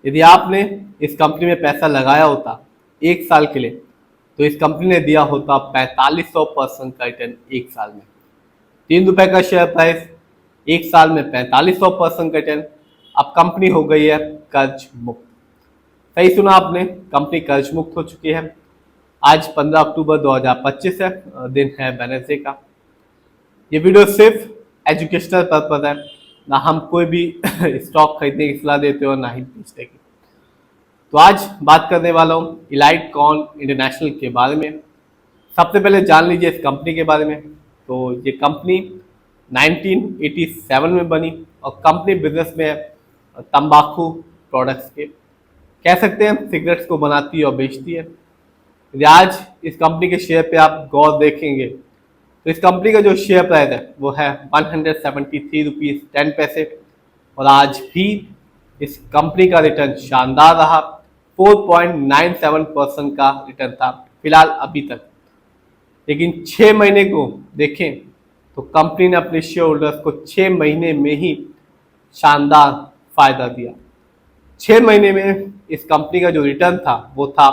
यदि आपने इस कंपनी में पैसा लगाया होता 1 साल के लिए, तो इस कंपनी ने दिया होता 4500% का रिटर्न 1 साल में। ₹3 का शेयर प्राइस, 1 साल में 4500% का रिटर्न। अब कंपनी हो गई है कर्ज मुक्त। सही सुना आपने, कंपनी कर्ज मुक्त हो चुकी है। आज 15 अक्टूबर 2025 है, दिन है वेडनेसडे का। ये वीडियो सिर्फ एजुकेशनल पर्पज है, ना हम कोई भी स्टॉक खरीदने की सलाह देते हो, ना ही बेचने की। तो आज बात करने वाला हूँ इलाइटकॉन इंटरनेशनल के बारे में। सबसे पहले जान लीजिए इस कंपनी के बारे में। तो ये कंपनी 1987 में बनी और कंपनी बिजनेस में है तंबाकू प्रोडक्ट्स के, कह सकते हैं सिगरेट्स को बनाती है और बेचती है। यदि आज इस कंपनी के शेयर पे आप गौर देखेंगे तो इस कंपनी का जो शेयर प्राइस है वो है 173 रुपीज़ 10 पैसे, और आज भी इस कंपनी का रिटर्न शानदार रहा। 4.97% का रिटर्न था फिलहाल अभी तक। लेकिन 6 महीने को देखें तो कंपनी ने अपने शेयर होल्डर्स को 6 महीने में ही शानदार फायदा दिया। 6 महीने में इस कंपनी का जो रिटर्न था वो था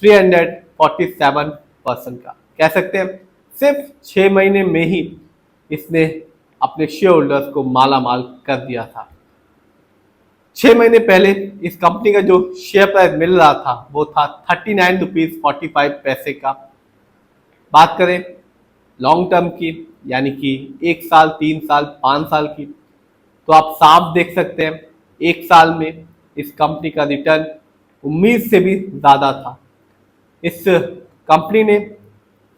347% का। कह सकते हैं सिर्फ 6 महीने में ही इसने अपने शेयर होल्डर्स को माला माल कर दिया था। 6 महीने पहले इस कंपनी का जो शेयर प्राइस मिल रहा था वो था 39 रुपीज़ 45 पैसे का। बात करें लॉन्ग टर्म की, यानी कि 1 साल, 3 साल, 5 साल की, तो आप साफ देख सकते हैं 1 साल में इस कंपनी का रिटर्न उम्मीद से भी ज़्यादा था। इस कंपनी ने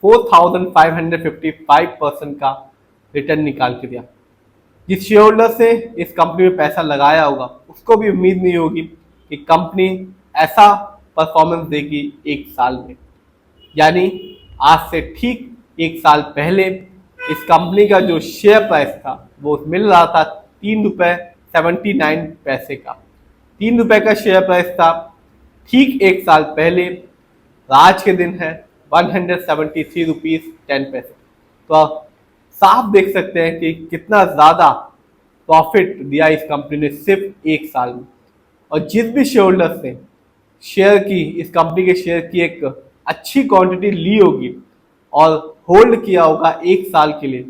4555% का रिटर्न निकाल के दिया। जिस शेयर होल्डर से इस कंपनी में पैसा लगाया होगा उसको भी उम्मीद नहीं होगी कि कंपनी ऐसा परफॉर्मेंस देगी 1 साल में। यानी आज से ठीक 1 साल पहले इस कंपनी का जो शेयर प्राइस था वो मिल रहा था ₹3.79 का। ₹3 का शेयर प्राइस था ठीक 1 साल पहले। आज के दिन है 173 रुपीज़ 10 पैसे। तो आप साफ देख सकते हैं कि कितना ज़्यादा प्रॉफिट दिया इस कंपनी ने सिर्फ 1 साल में। और जिस भी शेयर होल्डर्स ने शेयर की, इस कंपनी के शेयर की एक अच्छी क्वांटिटी ली होगी और होल्ड किया होगा 1 साल के लिए,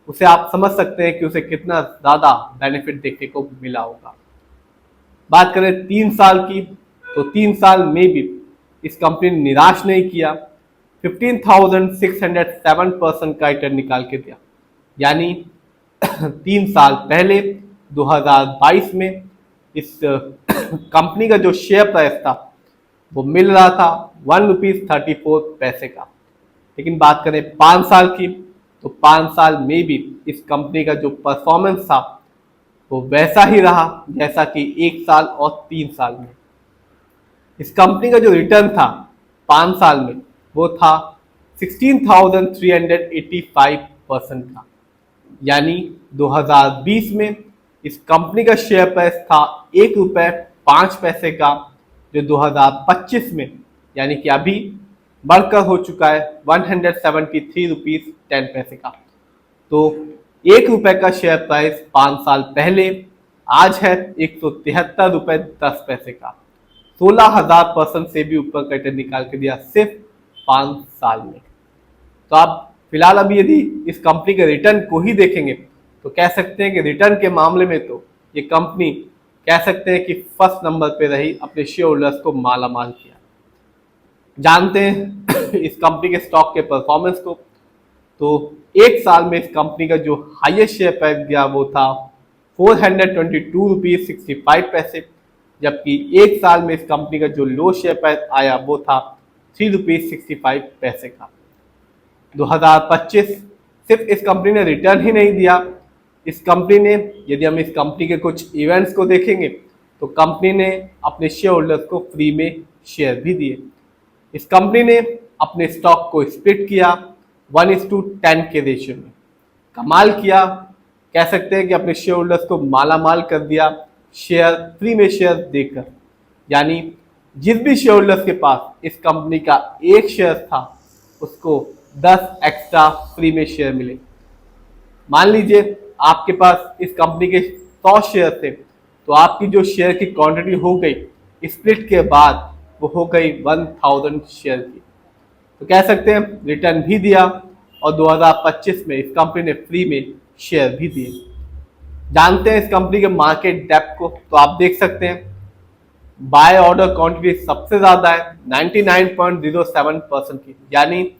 उसे आप समझ सकते हैं कि उसे कितना ज़्यादा बेनिफिट देखने को मिला होगा। बात करें 3 साल की, तो 3 साल में भी इस कंपनी ने निराश नहीं किया। 15,607% का रिटर्न निकाल के दिया। यानी 3 साल पहले 2022 में इस कंपनी का जो शेयर प्राइस था वो मिल रहा था ₹1.34 का। लेकिन बात करें 5 साल की, तो 5 साल में भी इस कंपनी का जो परफॉर्मेंस था वो वैसा ही रहा जैसा कि 1 साल और 3 साल में। इस कंपनी का जो रिटर्न था 5 साल में वो था 16,385% का। यानी 2020 में इस कंपनी का शेयर प्राइस था ₹1.05 का, जो 2025 में यानी कि अभी बढ़कर हो चुका है 173 रुपीज़ 10 पैसे का। तो ₹1 का शेयर प्राइस 5 साल पहले आज है ₹173.10 का। 16,000% से भी ऊपर का रिटर्न निकाल के दिया सिर्फ 5 साल में। तो आप फिलहाल अभी यदि इस कंपनी के रिटर्न को ही देखेंगे तो कह सकते हैं कि रिटर्न के मामले में तो ये कंपनी कह सकते हैं कि फर्स्ट नंबर पे रही, अपने शेयर होल्डर्स को माला माल किया। जानते हैं इस कंपनी के स्टॉक के परफॉर्मेंस को। तो 1 साल में इस कंपनी का जो हाईएस्ट शेयर प्राइस गया वो था 422 रुपीज़ 65 पैसे, जबकि 1 साल में इस कंपनी का जो लो शेयर प्राइस आया वो था 3 रुपीज़ 65 पैसे का। 2025 सिर्फ इस कंपनी ने रिटर्न ही नहीं दिया, इस कंपनी ने, यदि हम इस कंपनी के कुछ इवेंट्स को देखेंगे तो कंपनी ने अपने शेयर होल्डर्स को फ्री में शेयर भी दिए। इस कंपनी ने अपने स्टॉक को स्प्लिट किया 1:10 के रेशियो में। कमाल किया, कह सकते हैं कि अपने शेयर होल्डर्स को माला माल कर दिया शेयर, फ्री में शेयर देकर। यानी जिस भी शेयर होल्डर्स के पास इस कंपनी का एक शेयर था उसको 10 एक्स्ट्रा फ्री में शेयर मिले। मान लीजिए आपके पास इस कंपनी के 100 शेयर थे तो आपकी जो शेयर की क्वांटिटी हो गई स्प्लिट के बाद वो हो गई 1000 शेयर की। तो कह सकते हैं रिटर्न भी दिया और 2025 में इस कंपनी ने फ्री में शेयर भी दिए। जानते हैं इस कंपनी के मार्केट डेप्थ को, तो आप देख सकते हैं बाय ऑर्डर क्वांटिटी सबसे ज्यादा है 99.07% की, यानी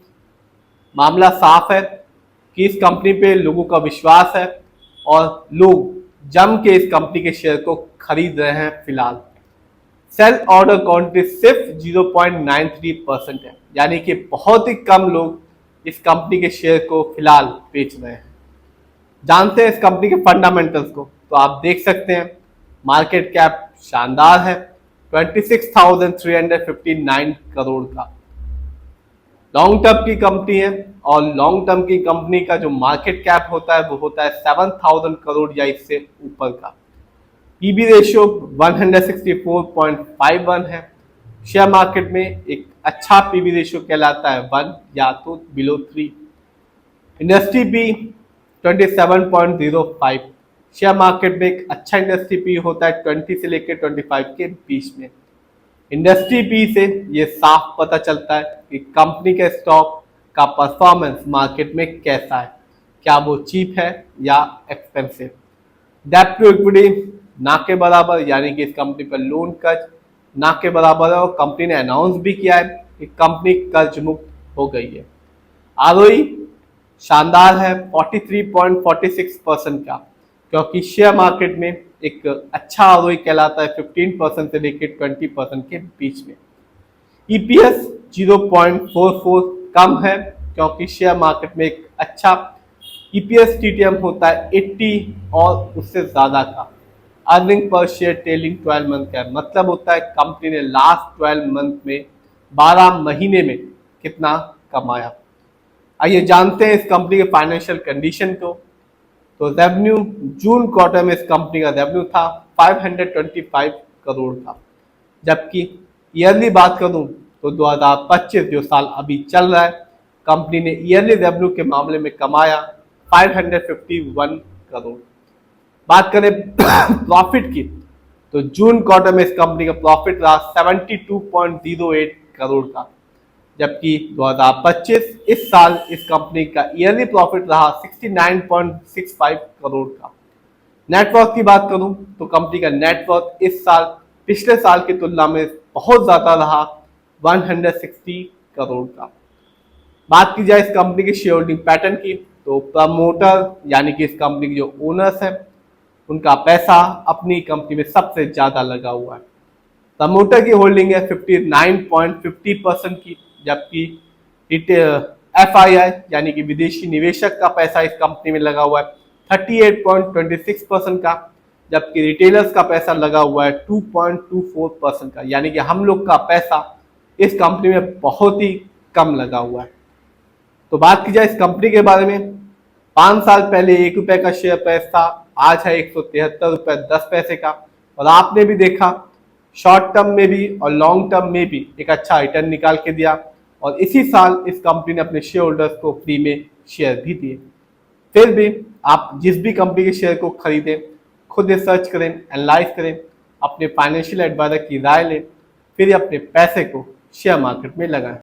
मामला साफ है कि इस कंपनी पे लोगों का विश्वास है और लोग जम के इस कंपनी के शेयर को खरीद रहे हैं फिलहाल। सेल ऑर्डर क्वांटिटी सिर्फ 0.93% है, यानी कि बहुत ही कम लोग इस कंपनी के शेयर को फिलहाल बेच रहे हैं। जानते हैं इस कंपनी के फंडामेंटल्स को, तो आप देख सकते हैं मार्केट कैप शानदार है 26,359 करोड़ का। लॉन्ग टर्म की कंपनी है और लॉन्ग टर्म की कंपनी का जो मार्केट कैप होता है वो होता है 7,000 करोड़ या इससे ऊपर का। पीबी रेशियो 164.51 है। शेयर मार्केट में एक अच्छा पीबी रेशियो कहलाता है 1 या तो below 3। Industry P 27.05। Share market में एक अच्छा इंडस्ट्री पी होता है 20 से लेकर 25 के बीच में। इंडस्ट्री पी से ये साफ पता चलता है कि कंपनी के स्टॉक का परफॉर्मेंस मार्केट में कैसा है, क्या वो चीप है या एक्सपेंसिव। डेब्ट टू इक्विटी ना के बराबर, यानी कि इस कंपनी पर लोन कर्ज ना के बराबर है और कंपनी ने अनाउंस भी किया है कि कंपनी कर्ज मुक्त हो गई है। आरओई शानदार है 43.46% का, क्योंकि शेयर मार्केट में एक अच्छा आरओई कहलाता है 15% से लेकर 20% के बीच में। ईपीएस 0.44 कम है, क्योंकि शेयर मार्केट में एक अच्छा ईपीएस टीटीएम होता है 80 और उससे ज्यादा का। Earning per share trailing 12 month का मतलब होता है कंपनी ने लास्ट 12 मंथ में 12 महीने में कितना कमाया। आइए जानते हैं इस कंपनी के फाइनेंशियल कंडीशन को। तो रेवेन्यू जून क्वार्टर में इस कंपनी का रेवेन्यू था 525 करोड़ का, जबकि ईयरली बात करूं तो 2025 जो साल अभी चल रहा है कंपनी ने ईयरली रेवेन्यू के मामले में कमाया 551 करोड़। बात करें प्रॉफिट की तो जून क्वार्टर में इस कंपनी का प्रॉफिट रहा 72.08 करोड़ का, जबकि 2025 इस साल इस कंपनी का ईयरली प्रॉफिट रहा 69.65 करोड़ का। नेटवर्थ की बात करूं तो कंपनी का नेटवर्थ इस साल पिछले साल की तुलना में बहुत ज्यादा रहा 160 करोड़ का। बात की जाए इस कंपनी की शेयर होल्डिंग पैटर्न की तो प्रमोटर यानी कि इस कंपनी के जो ओनर्स हैं उनका पैसा अपनी कंपनी में सबसे ज्यादा लगा हुआ है। प्रमोटर की होल्डिंग है 59.50% की, जबकि एफआईआई यानी कि विदेशी निवेशक का पैसा इस कंपनी में लगा हुआ है 38.26% का, जबकि रिटेलर्स का पैसा लगा हुआ है 2.24% का, यानी कि हम लोग का पैसा इस कंपनी में बहुत ही कम लगा हुआ है। तो बात की जाए इस कंपनी के बारे में, 5 साल पहले 1 रुपए का शेयर प्राइस था, आज है 173 रुपए 10 पैसे का। और आपने भी देखा शॉर्ट टर्म में भी और लॉन्ग टर्म में भी एक अच्छा रिटर्न निकाल के दिया और इसी साल इस कंपनी ने अपने शेयर होल्डर्स को फ्री में शेयर भी दिए। फिर भी आप जिस भी कंपनी के शेयर को खरीदें खुद रिसर्च करें, एनालाइज करें, अपने फाइनेंशियल एडवाइजर की राय लें, फिर अपने पैसे को शेयर मार्केट में लगाएं।